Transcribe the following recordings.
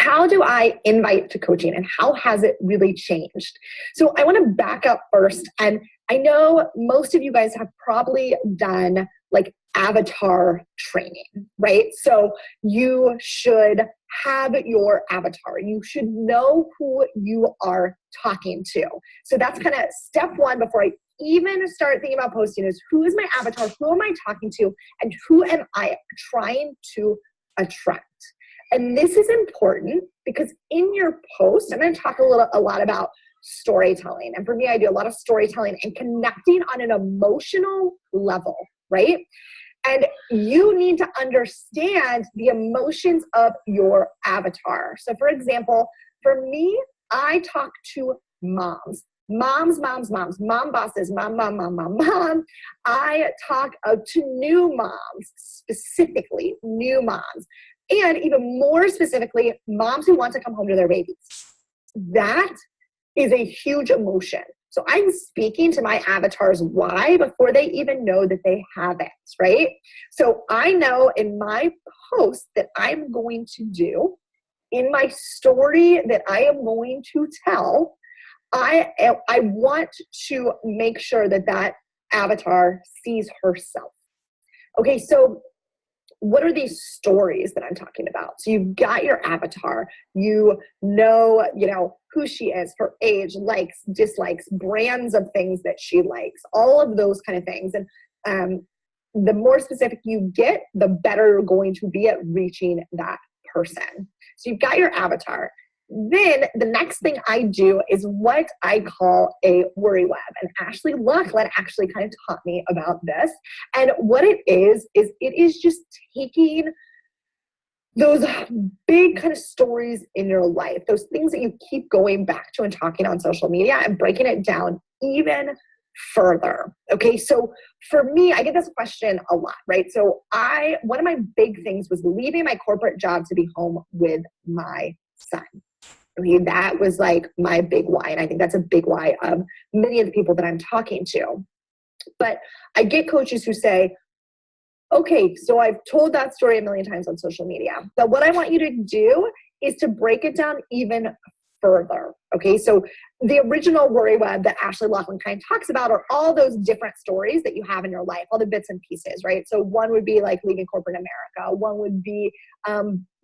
how do I invite to coaching and how has it really changed? So I want to back up first. And I know most of you guys have probably done like avatar training, right? So you should have your avatar. You should know who you are talking to. So that's kind of step one before I even start thinking about posting is who is my avatar? Who am I talking to? And who am I trying to attract? And this is important because in your post, I'm going to talk a lot about storytelling. And for me, I do a lot of storytelling and connecting on an emotional level, right? And you need to understand the emotions of your avatar. So for example, for me, I talk to moms. Mom bosses, mom. I talk to new moms, specifically new moms. And even more specifically, moms who want to come home to their babies. That is a huge emotion. So I'm speaking to my avatars why before they even know that they have it, right? So I know in my post that I'm going to do, in my story that I am going to tell, I want to make sure that that avatar sees herself. Okay, so what are these stories that I'm talking about? So you've got your avatar, you know who she is, her age, likes, dislikes, brands of things that she likes, all of those kind of things. And the more specific you get, the better you're going to be at reaching that person. So you've got your avatar. Then the next thing I do is what I call a worry web. And Ashley Laughlin actually kind of taught me about this. And what it is it is just taking those big kind of stories in your life, those things that you keep going back to and talking on social media and breaking it down even further. Okay. So for me, I get this question a lot, right? So one of my big things was leaving my corporate job to be home with my son. Okay, that was like my big why. And I think that's a big why of many of the people that I'm talking to. But I get coaches who say, okay, so I've told that story a million times on social media, but what I want you to do is to break it down even further. Okay, so the original worry web that Ashley Laughlin kind of talks about are all those different stories that you have in your life, all the bits and pieces, right? So one would be like leaving corporate America. One would be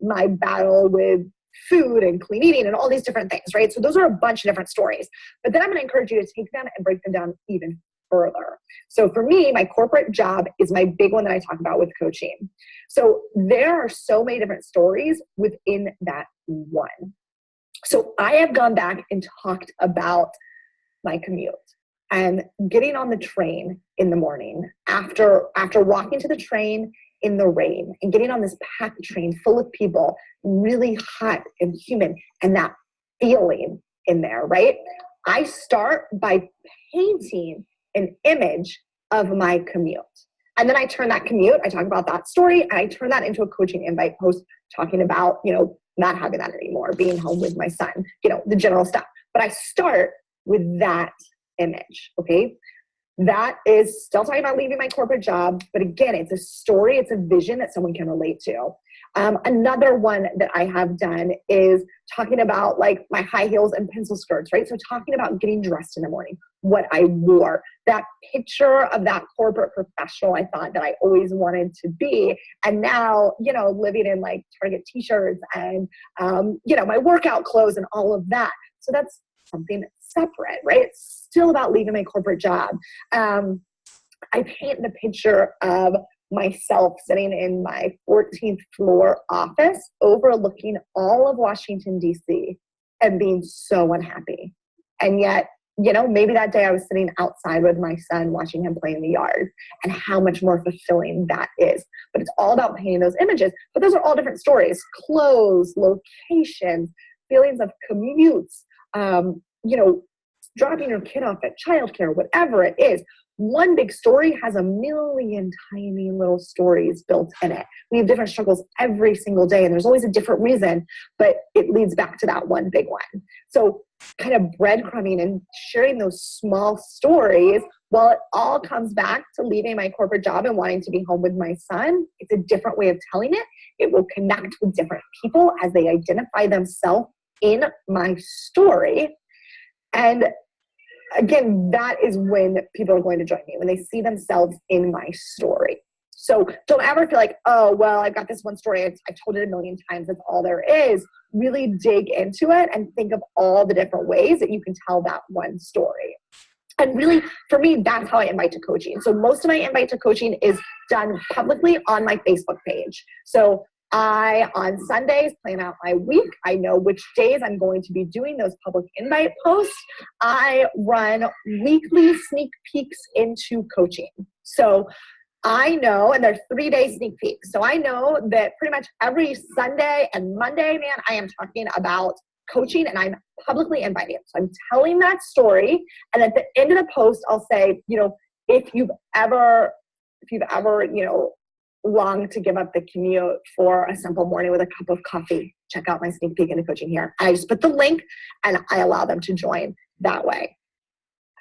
my battle with food and clean eating and all these different things, right? So those are a bunch of different stories. But then I'm going to encourage you to take them and break them down even further. So for me, my corporate job is my big one that I talk about with coaching. So there are so many different stories within that one. So I have gone back and talked about my commute and getting on the train in the morning after walking to the train in the rain and getting on this packed train full of people, really hot and humid, and that feeling in there, right? I start by painting an image of my commute. And then I turn that commute, I talk about that story, and I turn that into a coaching invite post talking about, not having that anymore, being home with my son, the general stuff. But I start with that image, okay? That is still talking about leaving my corporate job. But again, it's a story, it's a vision that someone can relate to. Another one that I have done is talking about like my high heels and pencil skirts, right? So talking about getting dressed in the morning, what I wore, that picture of that corporate professional I thought that I always wanted to be. And now, living in like Target t-shirts and, my workout clothes and all of that. So that's something separate, right? It's still about leaving my corporate job. I paint the picture of myself sitting in my 14th floor office overlooking all of Washington, D.C. and being so unhappy. And yet, maybe that day I was sitting outside with my son watching him play in the yard, and how much more fulfilling that is. But it's all about painting those images. But those are all different stories: clothes, locations, feelings of commutes, dropping your kid off at childcare, whatever it is. One big story has a million tiny little stories built in it. We have different struggles every single day, and there's always a different reason, but it leads back to that one big one. So kind of breadcrumbing and sharing those small stories while it all comes back to leaving my corporate job and wanting to be home with my son, it's a different way of telling it. It will connect with different people as they identify themselves in my story. And again, that is when people are going to join me, when they see themselves in my story. So don't ever feel like, oh, well, I've got this one story. I've told it a million times. That's all there is. Really dig into it and think of all the different ways that you can tell that one story. And really, for me, that's how I invite to coaching. So most of my invite to coaching is done publicly on my Facebook page. So I, on Sundays, plan out my week. I know which days I'm going to be doing those public invite posts. I run weekly sneak peeks into coaching. So I know, and they're 3-day sneak peeks. So I know that pretty much every Sunday and Monday, man, I am talking about coaching and I'm publicly inviting. So I'm telling that story. And at the end of the post, I'll say, if you've ever, longed to give up the commute for a simple morning with a cup of coffee, check out my sneak peek into coaching here. I just put the link and I allow them to join that way.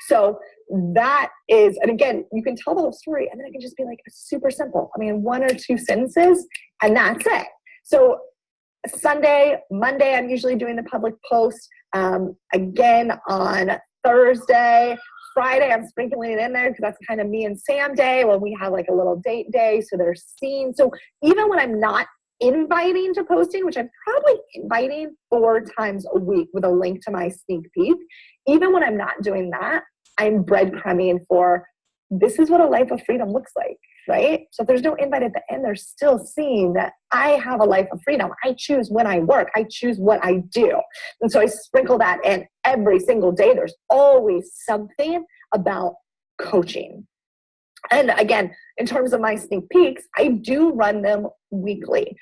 So that is, and again, you can tell the whole story and then it can just be like super simple. 1 or 2 sentences and that's it. So Sunday, Monday, I'm usually doing the public post. Again, on Thursday, Friday, I'm sprinkling it in there because that's kind of me and Sam day when we have like a little date day. So they're seen. So even when I'm not inviting to posting, which I'm probably inviting 4 times a week with a link to my sneak peek, even when I'm not doing that, I'm breadcrumbing for this is what a life of freedom looks like, right? So if there's no invite at the end, they're still seeing that I have a life of freedom. I choose when I work. I choose what I do. And so I sprinkle that in every single day. There's always something about coaching. And again, in terms of my sneak peeks, I do run them weekly.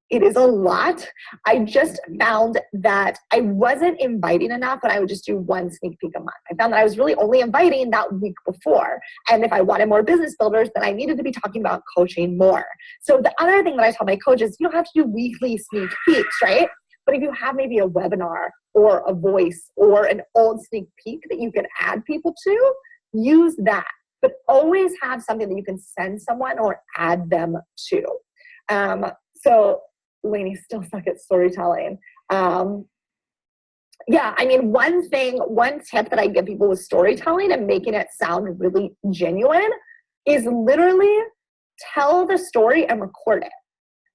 It is a lot. I just found that I wasn't inviting enough when I would just do 1 sneak peek a month. I found that I was really only inviting that week before. And if I wanted more business builders, then I needed to be talking about coaching more. So the other thing that I tell my coaches, you don't have to do weekly sneak peeks, right? But if you have maybe a webinar or a voice or an old sneak peek that you can add people to, use that. But always have something that you can send someone or add them to. So Lainey still suck at storytelling. One tip that I give people with storytelling and making it sound really genuine is literally tell the story and record it.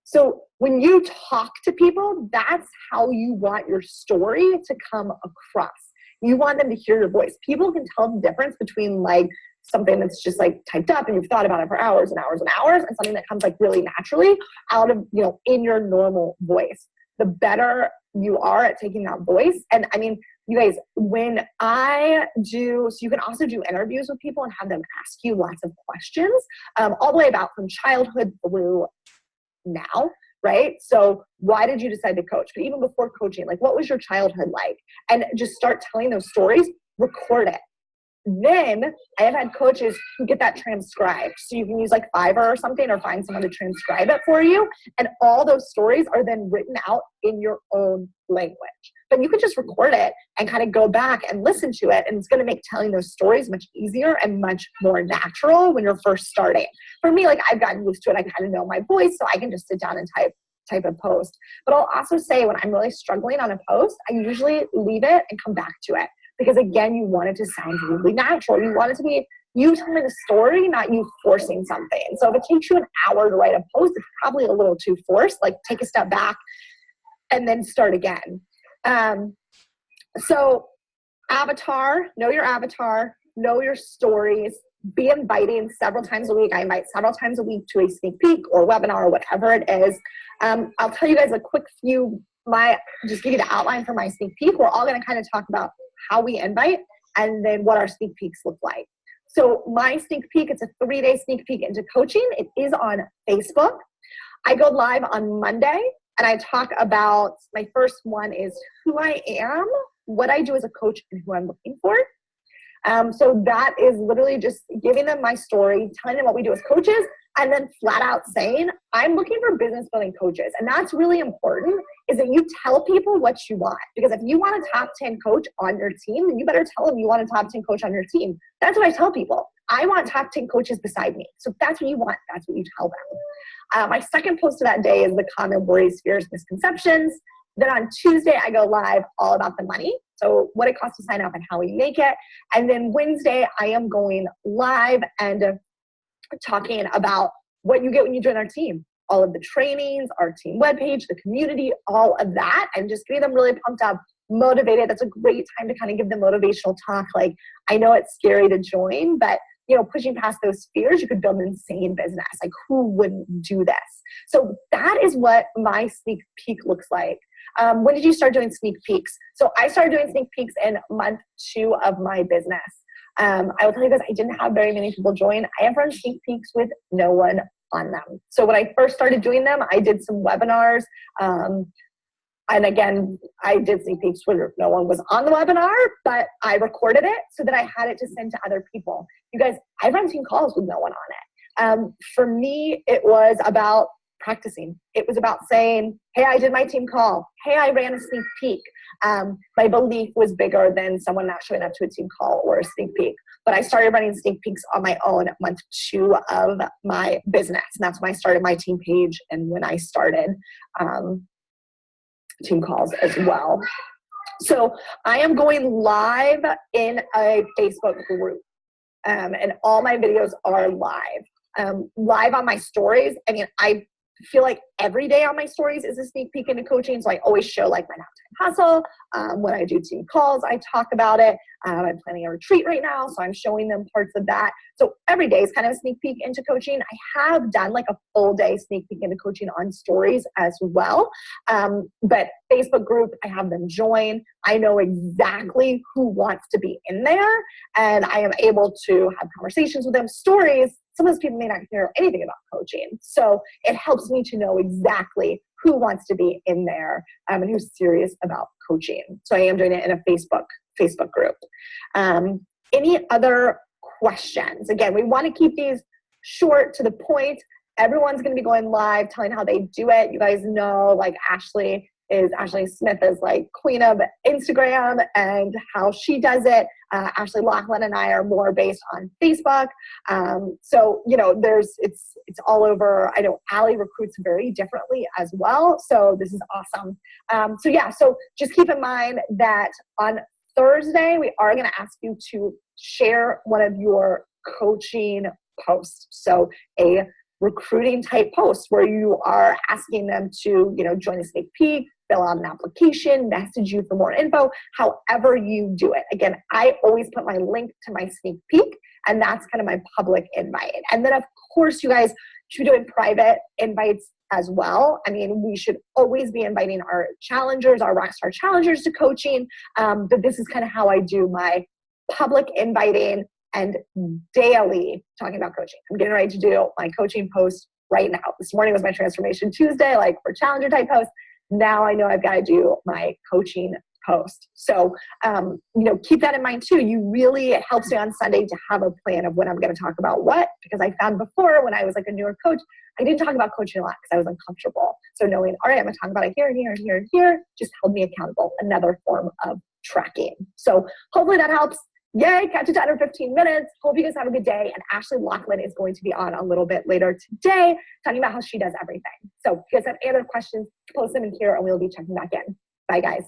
So when you talk to people, that's how you want your story to come across. You want them to hear your voice. People can tell the difference between like something that's just like typed up and you've thought about it for hours and hours and hours and something that comes like really naturally out of, in your normal voice. The better you are at taking that voice. And you guys, when I do, so you can also do interviews with people and have them ask you lots of questions, all the way about from childhood through now, right? So why did you decide to coach? But even before coaching, like what was your childhood like? And just start telling those stories, record it. Then I have had coaches who get that transcribed. So you can use like Fiverr or something or find someone to transcribe it for you. And all those stories are then written out in your own language. But you can just record it and kind of go back and listen to it. And it's going to make telling those stories much easier and much more natural when you're first starting. For me, like I've gotten used to it. I kind of know my voice, so I can just sit down and type a post. But I'll also say when I'm really struggling on a post, I usually leave it and come back to it. Because again, you want it to sound really natural. You want it to be you telling a story, not you forcing something. So if it takes you an hour to write a post, it's probably a little too forced. Like take a step back and then start again. So avatar, know your stories, be inviting several times a week. I invite several times a week to a sneak peek or webinar or whatever it is. I'll tell you guys a quick few, just give you the outline for my sneak peek. We're all going to kind of talk about how we invite and then what our sneak peeks look like. So my sneak peek, it's a 3-day sneak peek into coaching. It is on Facebook. I go live on Monday and I talk about, my first one is who I am, what I do as a coach, and who I'm looking for. So that is literally just giving them my story, telling them what we do as coaches, and then flat out saying, I'm looking for business building coaches. And that's really important, is that you tell people what you want. Because if you want a top 10 coach on your team, then you better tell them you want a top 10 coach on your team. That's what I tell people. I want top 10 coaches beside me. So if that's what you want, that's what you tell them. My second post of that day is the common worries, fears, misconceptions. Then on Tuesday, I go live all about the money. So what it costs to sign up and how we make it. And then Wednesday, I am going live and talking about what you get when you join our team. All of the trainings, our team webpage, the community, all of that. And just getting them really pumped up, motivated. That's a great time to kind of give them motivational talk. Like, I know it's scary to join, but pushing past those fears, you could build an insane business. Like, who wouldn't do this? So that is what my sneak peek looks like. When did you start doing sneak peeks? So I started doing sneak peeks in month 2 of my business. I will tell you this, I didn't have very many people join. I have run sneak peeks with no one on them. So when I first started doing them, I did some webinars. And again, I did sneak peeks where no one was on the webinar, but I recorded it so that I had it to send to other people. You guys, I run team calls with no one on it. For me, it was about practicing. It was about saying, hey, I did my team call. Hey, I ran a sneak peek. My belief was bigger than someone not showing up to a team call or a sneak peek. But I started running sneak peeks on my own month 2 of my business. And that's when I started my team page and when I started team calls as well. So I am going live in a Facebook group. And all my videos are live. Live on my stories. I mean, I feel like every day on my stories is a sneak peek into coaching. So I always show like my half-time hustle. When I do team calls, I talk about it. I'm planning a retreat right now, so I'm showing them parts of that. So every day is kind of a sneak peek into coaching. I have done like a full day sneak peek into coaching on stories as well. But Facebook group, I have them join. I know exactly who wants to be in there, and I am able to have conversations with them. Stories, some of those people may not hear anything about coaching. So it helps me to know exactly who wants to be in there and who's serious about coaching. So I am doing it in a Facebook group. Any other questions? Again, we want to keep these short to the point. Everyone's going to be going live telling how they do it. You guys know, like Ashley Smith is like queen of Instagram and how she does it. Ashley Laughlin and I are more based on Facebook. So, it's all over. I know Allie recruits very differently as well. So this is awesome. So just keep in mind that on Thursday, we are going to ask you to share one of your coaching posts. So a recruiting type post where you are asking them to, join a sneak peek, fill out an application, message you for more info, however you do it. Again, I always put my link to my sneak peek, and that's kind of my public invite. And then of course, you guys should be doing private invites as well. I mean, we should always be inviting our challengers, our rockstar challengers to coaching. But this is kind of how I do my public inviting and daily talking about coaching. I'm getting ready to do my coaching post right now. This morning was my Transformation Tuesday, like for challenger type posts. Now I know I've got to do my coaching post. So, keep that in mind too. It helps me on Sunday to have a plan of when I'm going to talk about what, because I found before when I was like a newer coach, I didn't talk about coaching a lot because I was uncomfortable. So knowing, all right, I'm going to talk about it here and here and here and here, just held me accountable. Another form of tracking. So hopefully that helps. Yay, catch it to under 15 minutes. Hope you guys have a good day. And Ashley Laughlin is going to be on a little bit later today talking about how she does everything. So if you guys have any other questions, post them in here and we'll be checking back in. Bye, guys.